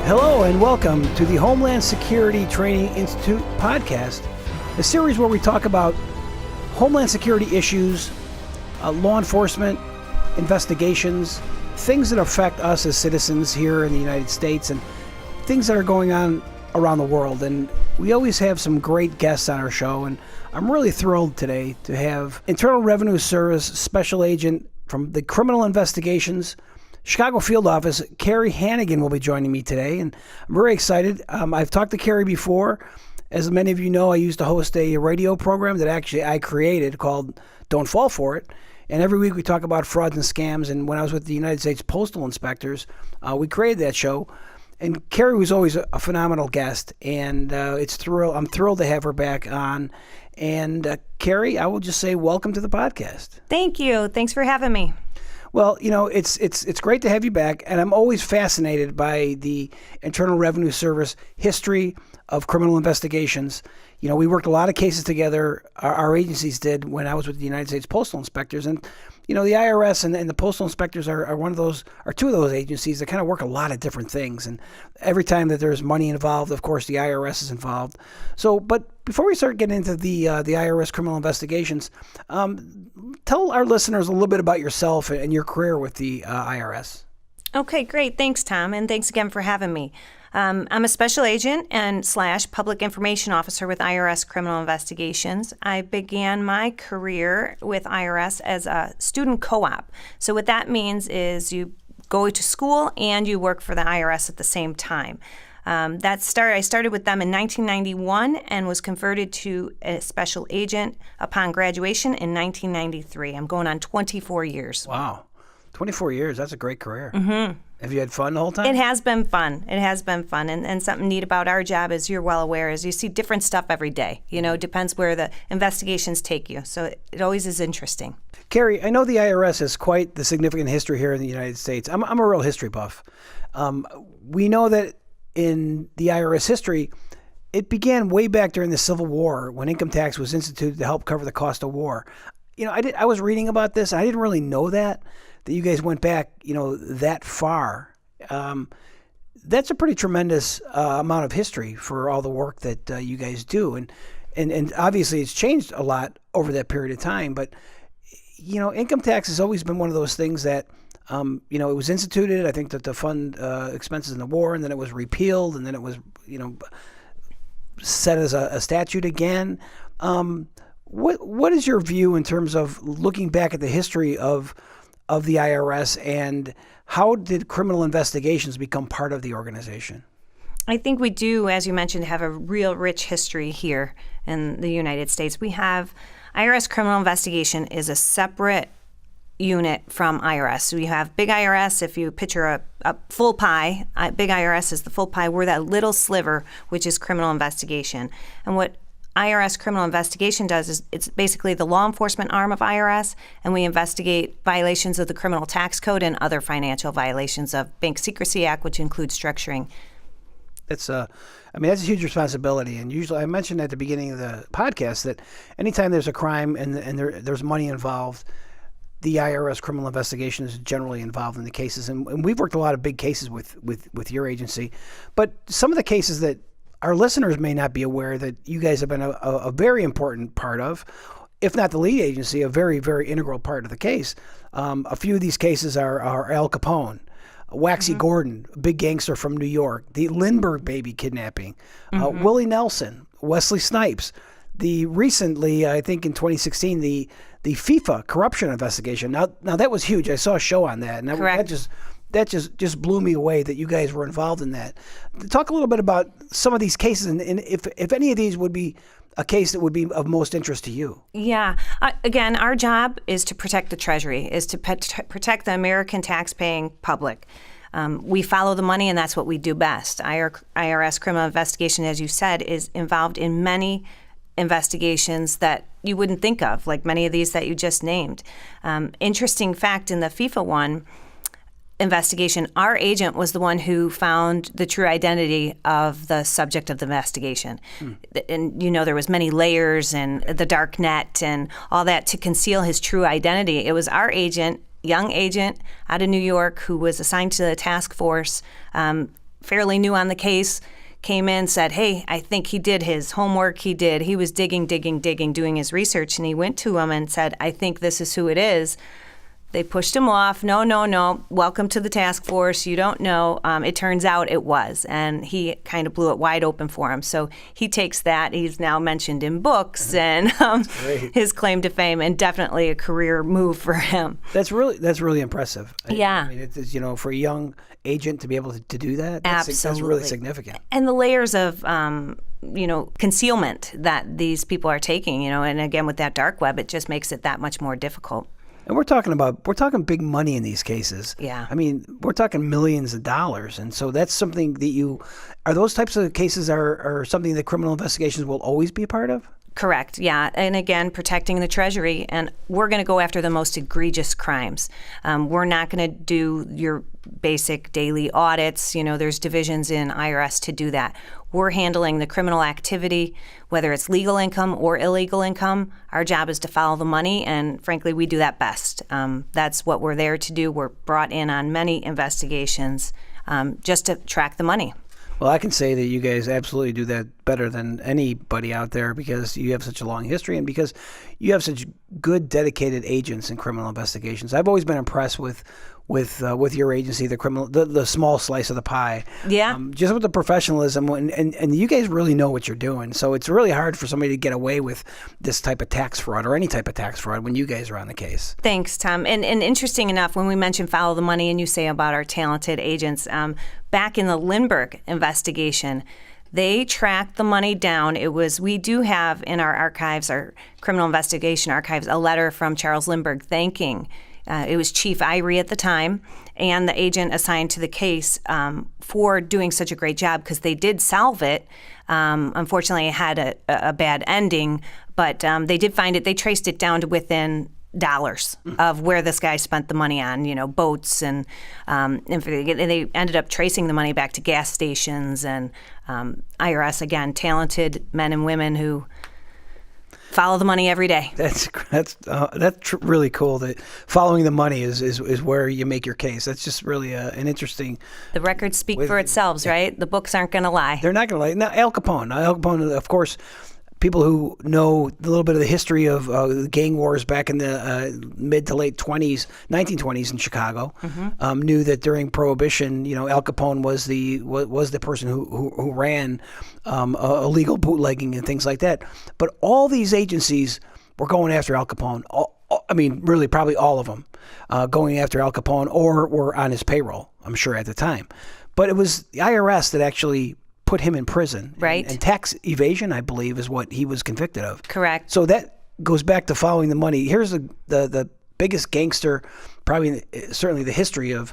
Hello and welcome to the Homeland Security Training Institute podcast, a series where we talk about Homeland Security issues, law enforcement, investigations, things that affect us as citizens here in the United States, and things that are going on around the world. And we always have some great guests on our show, and I'm really thrilled today to have Internal Revenue Service Special Agent from the Criminal Investigations Chicago Field Office, Kerry Hannigan, will be joining me today, and I'm very excited. I've talked to Kerry before. As many of you know, I used to host a radio program that actually I created called Don't Fall For It, and every week we talk about frauds and scams, and when I was with the United States Postal Inspectors, we created that show, and Kerry was always a phenomenal guest, and I'm thrilled to have her back on. And Kerry, I will just say welcome to the podcast. Thank you. Thanks for having me. Well, you know, it's great to have you back, and I'm always fascinated by the Internal Revenue Service history of criminal investigations. You know, we worked a lot of cases together, our agencies did, when I was with the United States Postal Inspectors, and you know, the IRS and the Postal Inspectors are two of those agencies that kind of work a lot of different things, and every time that there's money involved, of course, the IRS is involved. So, but before we start getting into the IRS Criminal Investigations, tell our listeners a little bit about yourself and your career with the IRS. Okay, great. Thanks, Tom, and thanks again for having me. I'm a special agent and / public information officer with IRS Criminal Investigations. I began my career with IRS as a student co-op. So what that means is you go to school and you work for the IRS at the same time. I started with them in 1991 and was converted to a special agent upon graduation in 1993. I'm going on 24 years. Wow. 24 years. That's a great career. Mm-hmm. Have you had fun the whole time? It has been fun. And something neat about our job, as you're well aware, is you see different stuff every day. You know, it depends where the investigations take you. So it always is interesting. Kerry, I know the IRS has quite the significant history here in the United States. I'm a real history buff. We know that in the IRS history, it began way back during the Civil War when income tax was instituted to help cover the cost of war. You know, I was reading about this, and I didn't really know that you guys went back, you know, that far. That's a pretty tremendous amount of history for all the work that you guys do. And obviously it's changed a lot over that period of time. But, you know, income tax has always been one of those things that, you know, it was instituted, I think, to fund expenses in the war, and then it was repealed, and then it was, you know, set as a statute again. What is your view in terms of looking back at the history of the IRS, and how did criminal investigations become part of the organization? I think we do, as you mentioned, have a real rich history here in the United States. We have IRS Criminal Investigation is a separate unit from IRS. So you have Big IRS. If you picture a full pie, Big IRS is the full pie. We're that little sliver, which is criminal investigation. And what IRS Criminal Investigation does is it's basically the law enforcement arm of IRS, and we investigate violations of the Criminal Tax Code and other financial violations of Bank Secrecy Act, which includes structuring. That's a huge responsibility. And usually, I mentioned at the beginning of the podcast that anytime there's a crime and there's money involved, the IRS Criminal Investigation is generally involved in the cases. And we've worked a lot of big cases with your agency. But some of the cases that our listeners may not be aware that you guys have been a very important part of, if not the lead agency, a very, very integral part of the case. A few of these cases are Al Capone, Waxy Gordon, a big gangster from New York, the Lindbergh baby kidnapping, Willie Nelson, Wesley Snipes, recently, I think in 2016, the FIFA corruption investigation. Now that was huge. I saw a show on that, and that just blew me away that you guys were involved in that. Talk a little bit about some of these cases, and if any of these would be a case that would be of most interest to you. Yeah. Again, our job is to protect the Treasury, is to protect the American taxpaying public. We follow the money, and that's what we do best. IRS Criminal Investigation, as you said, is involved in many investigations that you wouldn't think of, like many of these that you just named. Interesting fact, in the FIFA one investigation, our agent was the one who found the true identity of the subject of the investigation. And you know, there was many layers and the dark net and all that to conceal his true identity. It was our agent, young agent out of New York, who was assigned to the task force, fairly new on the case, came in, said, hey, I think he did his homework. He was digging, doing his research. And he went to him and said, I think this is who it is. They pushed him off. No. Welcome to the task force. You don't know. It turns out it was. And he kind of blew it wide open for him. So he takes that. He's now mentioned in books and his claim to fame, and definitely a career move for him. That's really impressive. Yeah. I mean, it's, for a young agent to be able to do that, that's really significant. And the layers of concealment that these people are taking, and again with that dark web, it just makes it that much more difficult. And we're talking big money in these cases. Yeah. I mean, we're talking millions of dollars. And so that's something that are those types of cases are something that criminal investigations will always be a part of? Correct, yeah. And again, protecting the Treasury. And we're going to go after the most egregious crimes. We're not going to do your basic daily audits. There's divisions in IRS to do that. We're handling the criminal activity, whether it's legal income or illegal income. Our job is to follow the money, and frankly, we do that best. That's what we're there to do. We're brought in on many investigations just to track the money. Well, I can say that you guys absolutely do that better than anybody out there because you have such a long history and because you have such good, dedicated agents in criminal investigations. I've always been impressed with your agency, the small slice of the pie. Yeah. Just with the professionalism, and you guys really know what you're doing. So it's really hard for somebody to get away with this type of tax fraud or any type of tax fraud when you guys are on the case. Thanks, Tom. And interesting enough, when we mention follow the money and you say about our talented agents, back in the Lindbergh investigation, they tracked the money down. We do have in our archives, our criminal investigation archives, a letter from Charles Lindbergh thanking it was Chief Irie at the time and the agent assigned to the case for doing such a great job because they did solve it. Unfortunately, it had a bad ending, but they did find it. They traced it down to within dollars of where this guy spent the money on, boats and they ended up tracing the money back to gas stations and IRS, again, talented men and women who follow the money every day. That's really cool. That following the money is where you make your case. That's just really an interesting. The records speak for itself, right? The books aren't going to lie. They're not going to lie. Now, Al Capone, of course. People who know a little bit of the history of gang wars back in the mid to late 1920s in Chicago, knew that during Prohibition, Al Capone was the person who ran illegal bootlegging and things like that. But all these agencies were going after Al Capone. Really, probably all of them going after Al Capone or were on his payroll, I'm sure, at the time. But it was the IRS that actually put him in prison. Right. And tax evasion, I believe, is what he was convicted of. Correct. So that goes back to following the money. Here's the biggest gangster, probably certainly the history of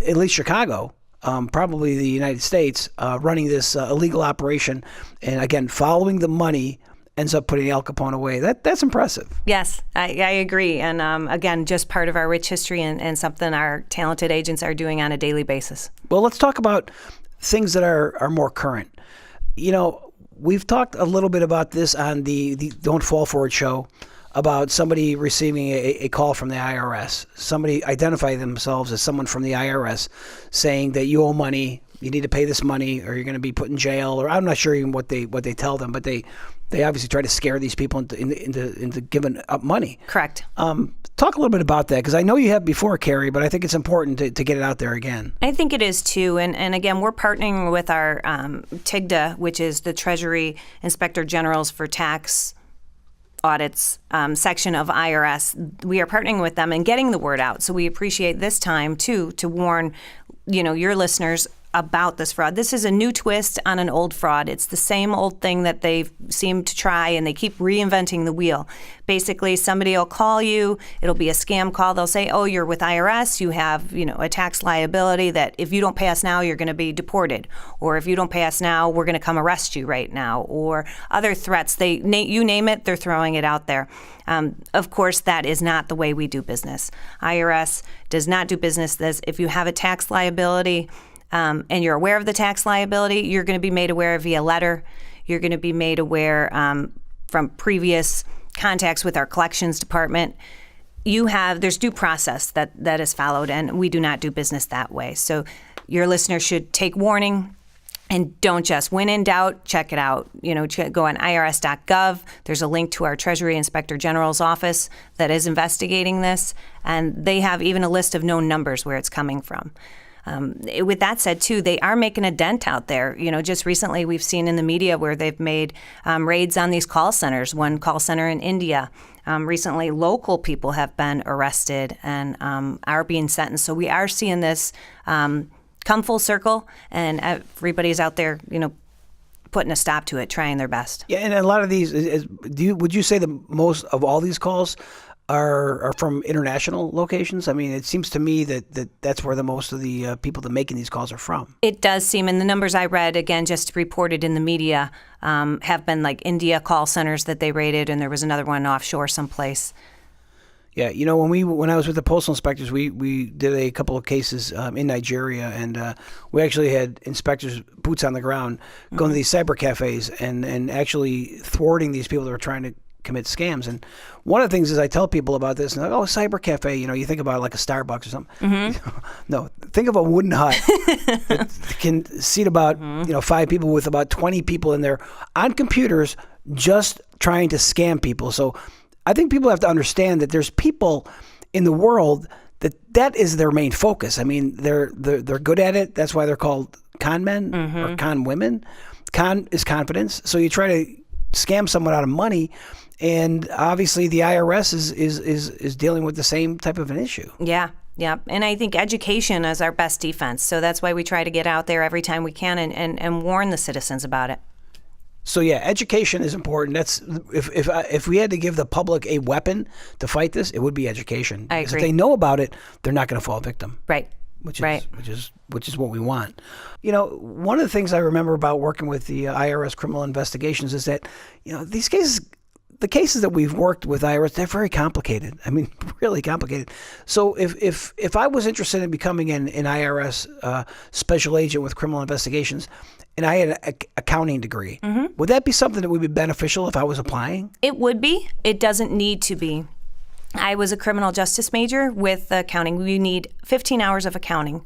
at least Chicago, probably the United States, running this illegal operation. And again, following the money ends up putting Al Capone away. That's impressive. Yes, I agree. And again, just part of our rich history and something our talented agents are doing on a daily basis. Well, let's talk about things that are more current. We've talked a little bit about this on the Don't Fall For It show about somebody receiving a call from the IRS. Somebody identify themselves as someone from the IRS saying that you owe money, you need to pay this money, or you're going to be put in jail. Or I'm not sure even what they tell them, but they obviously try to scare these people into giving up money. Correct. Talk a little bit about that, because I know you have before, Kerry, but I think it's important to get it out there again. I think it is too. And again, we're partnering with our TIGDA, which is the Treasury Inspector Generals for Tax Audits section of IRS. We are partnering with them and getting the word out. So we appreciate this time too to warn, your listeners about this fraud. This is a new twist on an old fraud. It's the same old thing that they seem to try, and they keep reinventing the wheel. Basically, somebody will call you. It'll be a scam call. They'll say, oh, you're with IRS. You have, a tax liability that if you don't pay us now, you're going to be deported. Or if you don't pay us now, we're going to come arrest you right now. Or other threats. You name it, they're throwing it out there. Of course, that is not the way we do business. IRS does not do business as if you have a tax liability, and you're aware of the tax liability, you're going to be made aware via letter. You're going to be made aware from previous contacts with our collections department. There's due process that is followed, and we do not do business that way. So your listeners should take warning. And don't just, when in doubt, check it out. Go on irs.gov. There's a link to our Treasury Inspector General's office that is investigating this, and they have even a list of known numbers where it's coming from. With that said, too, they are making a dent out there. Just recently we've seen in the media where they've made raids on these call centers, one call center in India. Recently, local people have been arrested and are being sentenced. So we are seeing this come full circle, and everybody's out there, putting a stop to it, trying their best. Yeah, and a lot of these, would you say that most of all these calls are from international locations? I mean, it seems to me that's where the most of the people that making these calls are from. It does seem, and the numbers I read, again, just reported in the media, have been like India call centers that they raided, and there was another one offshore someplace. Yeah, when I was with the postal inspectors, we did a couple of cases in Nigeria, and we actually had inspectors, boots on the ground, going to these cyber cafes and actually thwarting these people that were trying to commit scams. And one of the things is I tell people about this, and like, cyber cafe, you think about like a Starbucks or something. Mm-hmm. No, think of a wooden hut that can seat about 5 people with about 20 people in there on computers just trying to scam people. So I think people have to understand that there's people in the world that is their main focus. I mean, they're good at it. That's why they're called con men or con women. Con is confidence. So you try to scam someone out of money, and obviously the IRS is dealing with the same type of an issue. Yeah. Yeah, and I think education is our best defense. So that's why we try to get out there every time we can and warn the citizens about it. So yeah, education is important. That's if we had to give the public a weapon to fight this, it would be education. I because agree. if they know about it, they're not going to fall victim. Right. Which is what we want. One of the things I remember about working with the IRS Criminal Investigations is that these cases, the cases that we've worked with IRS, they're very complicated. I mean, really complicated. So if I was interested in becoming an IRS special agent with criminal investigations, and I had an accounting degree, would that be something that would be beneficial if I was applying? It would be. It doesn't need to be. I was a criminal justice major with accounting. We need 15 hours of accounting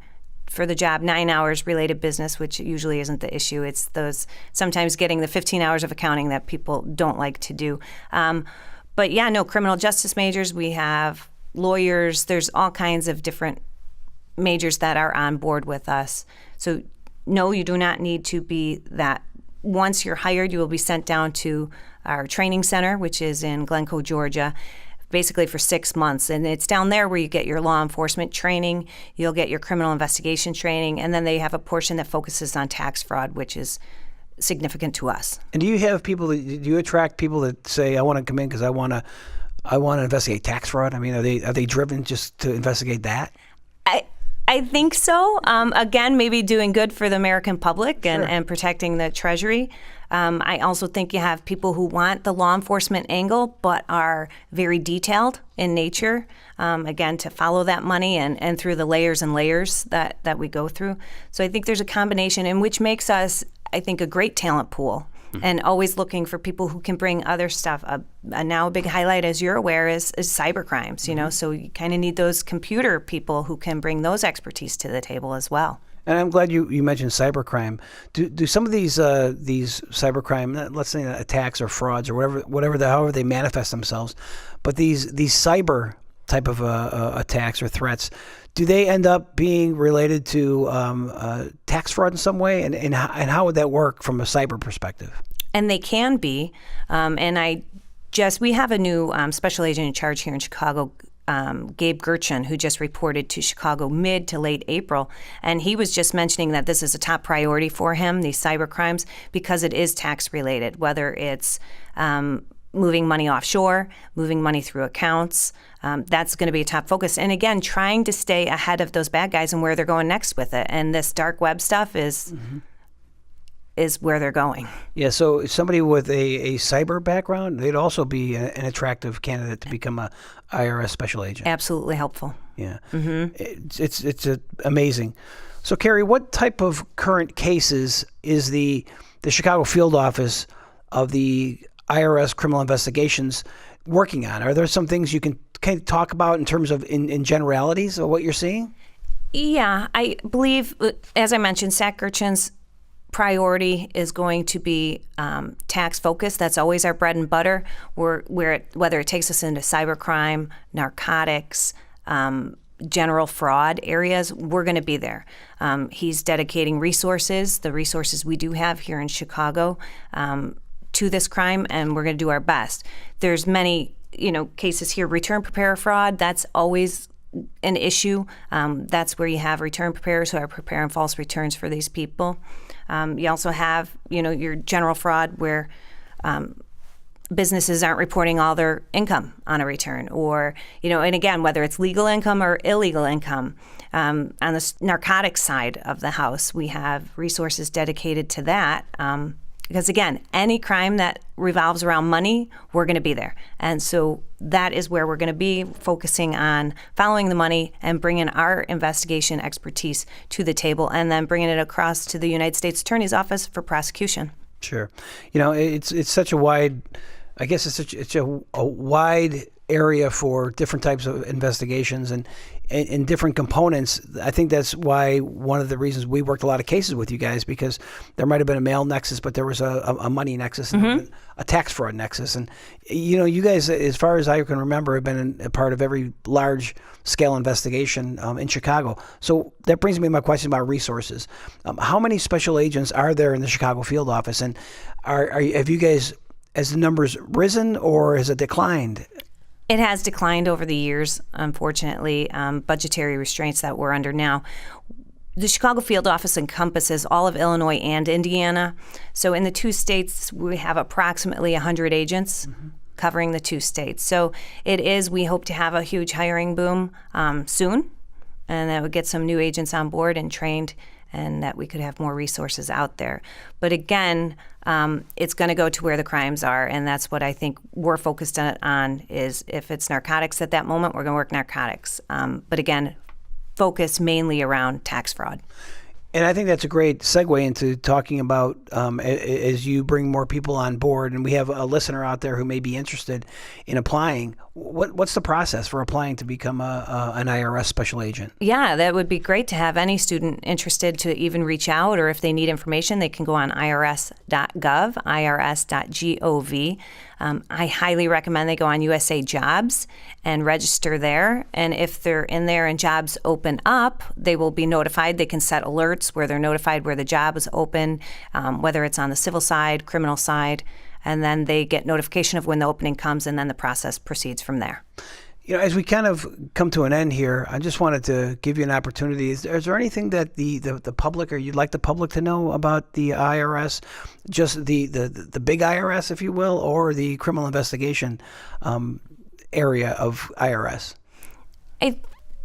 for the job, 9 hours related business, which usually isn't the issue. It's those sometimes getting the 15 hours of accounting that people don't like to do. But yeah, no, criminal justice majors, we have lawyers. There's all kinds of different majors that are on board with us. So no, you do not need to be that. Once you're hired, you will be sent down to our training center, which is in Glencoe, Georgia, basically for 6 months. And it's down there where you get your law enforcement training, you'll get your criminal investigation training, and then they have a portion that focuses on tax fraud, which is significant to us. And do you have people do you attract people that say, I want to come in because I want to investigate tax fraud? I mean, are they driven just to investigate that? I think so. Again, maybe doing good for the American public and protecting the Treasury. I also think you have people who want the law enforcement angle but are very detailed in nature, again, to follow that money and through the layers and layers that we go through. So I think there's a combination, and which makes us, I think, a great talent pool. And always looking for people who can bring other stuff. Now a big highlight, as you're aware, is cyber crimes. So you kind of need those computer people who can bring those expertise to the table as well. And I'm glad you mentioned cybercrime. Do some of these cybercrime, let's say attacks or frauds or however they manifest themselves, but these cyber type of attacks or threats, do they end up being related to tax fraud in some way? And how would that work from a cyber perspective? And they can be. We have a new special agent in charge here in Chicago, Gabe Gertchen, who just reported to Chicago mid to late April. And he was just mentioning that this is a top priority for him, these cyber crimes, because it is tax related, whether it's moving money offshore, moving money through accounts. That's going to be a top focus. And again, trying to stay ahead of those bad guys and where they're going next with it. And this dark web stuff is where they're going. Yeah, so somebody with a cyber background, they'd also be an attractive candidate to become a IRS special agent. Absolutely helpful. Yeah, it's amazing. So, Kerry, what type of current cases is the Chicago field office of the IRS Criminal Investigations working on? Are there some things you can kind of talk about in terms of in generalities of what you're seeing? Yeah, I believe, as I mentioned, sack urchins' priority is going to be tax focused. That's always our bread and butter. Whether it takes us into cybercrime, narcotics, general fraud areas, we're going to be there. He's dedicating resources, the resources we do have here in Chicago, to this crime, and we're going to do our best. There's many, cases here. Return preparer fraud, that's always an issue. That's where you have return preparers who are preparing false returns for these people. You also have, your general fraud where businesses aren't reporting all their income on a return, or, and again, whether it's legal income or illegal income. On the narcotics side of the house, we have resources dedicated to that. Because again, any crime that revolves around money, we're going to be there. And so that is where we're going to be focusing on following the money and bringing our investigation expertise to the table, and then bringing it across to the United States Attorney's Office for prosecution. Sure. It's such a wide, I guess it's a wide area for different types of investigations and different components. I think that's why one of the reasons we worked a lot of cases with you guys, because there might have been a mail nexus, but there was a money nexus and a tax fraud nexus. And, you guys, as far as I can remember, have been a part of every large scale investigation in Chicago. So that brings me to my question about resources. How many special agents are there in the Chicago field office? And have you guys, has the numbers risen or has it declined? It has declined over the years, unfortunately, budgetary restraints that we're under now. The Chicago field office encompasses all of Illinois and Indiana. So in the two states, we have approximately 100 agents covering the two states. So we hope to have a huge hiring boom soon, and that would get some new agents on board and trained, and that we could have more resources out there. But again, it's going to go to where the crimes are, and that's what I think we're focused on is if it's narcotics at that moment, we're going to work narcotics. But again, focus mainly around tax fraud. And I think that's a great segue into talking about as you bring more people on board, and we have a listener out there who may be interested in applying. What's the process for applying to become an IRS special agent? Yeah, that would be great to have any student interested to even reach out, or if they need information, they can go on irs.gov, irs.gov. I highly recommend they go on USA Jobs and register there. And if they're in there and jobs open up, they will be notified. They can set alerts where they're notified where the job is open, whether it's on the civil side, criminal side, and then they get notification of when the opening comes, and then the process proceeds from there. As we kind of come to an end here, I just wanted to give you an opportunity. Is there anything that the public, or you'd like the public to know about the IRS, just the big IRS, if you will, or the criminal investigation area of IRS?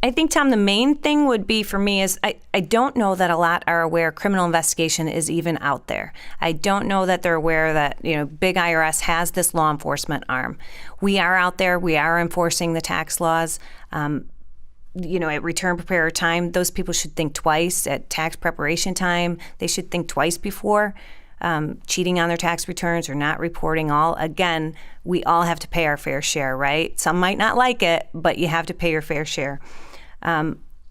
I think, Tom, the main thing would be for me is I don't know that a lot are aware criminal investigation is even out there. I don't know that they're aware that, big IRS has this law enforcement arm. We are out there. We are enforcing the tax laws. At return preparer time, those people should think twice. At tax preparation time, they should think twice before cheating on their tax returns or not reporting all. Again, we all have to pay our fair share, right? Some might not like it, but you have to pay your fair share.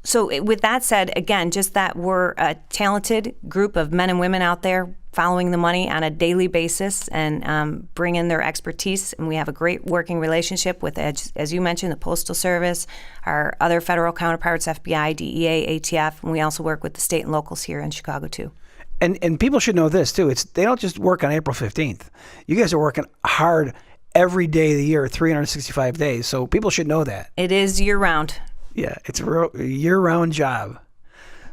So with that said, again, just that we're a talented group of men and women out there following the money on a daily basis and bring in their expertise. And we have a great working relationship with, as you mentioned, the Postal Service, our other federal counterparts, FBI, DEA, ATF, and we also work with the state and locals here in Chicago too. And people should know this too. They don't just work on April 15th. You guys are working hard every day of the year, 365 days. So people should know that. It is year-round. Yeah, it's a year-round job.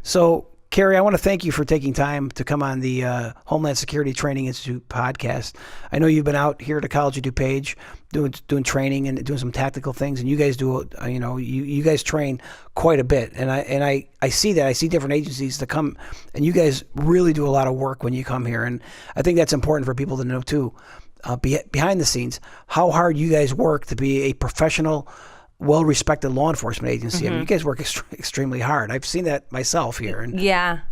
So, Kerry, I want to thank you for taking time to come on the Homeland Security Training Institute podcast. I know you've been out here at the College of DuPage doing training and doing some tactical things, and you guys do, you guys train quite a bit. And I see that. I see different agencies that come, and you guys really do a lot of work when you come here. And I think that's important for people to know too, behind the scenes, how hard you guys work to be a professional, well-respected law enforcement agency. I mean, you guys work extremely hard. I've seen that myself here, and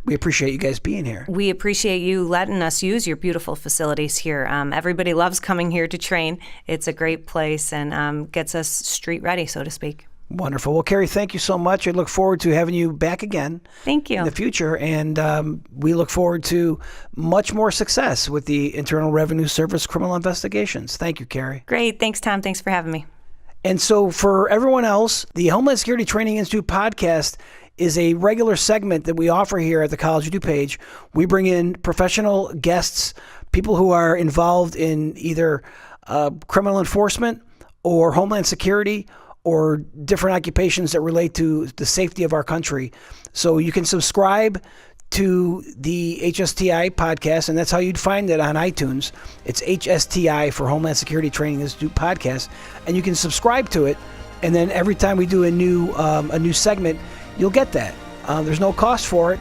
we appreciate you guys being here. We appreciate you letting us use your beautiful facilities here. Everybody loves coming here to train. It's a great place and gets us street ready, so to speak. Wonderful. Well, Kerry, thank you so much. I look forward to having you back again. Thank you. In the future, and we look forward to much more success with the Internal Revenue Service criminal investigations. Thank you, Kerry. Great. Thanks, Tom. Thanks for having me. And so for everyone else, the Homeland Security Training Institute podcast is a regular segment that we offer here at the College of DuPage. We bring in professional guests, people who are involved in either criminal enforcement or Homeland Security or different occupations that relate to the safety of our country. So you can subscribe to the HSTI podcast, and that's how you'd find it on iTunes. It's HSTI for Homeland Security Training Institute podcast, and you can subscribe to it. And then every time we do a new segment, you'll get that. There's no cost for it,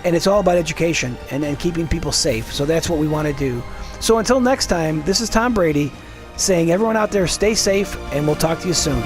and it's all about education and keeping people safe. So that's what we want to do. So until next time, this is Tom Brady saying, everyone out there, stay safe, and we'll talk to you soon.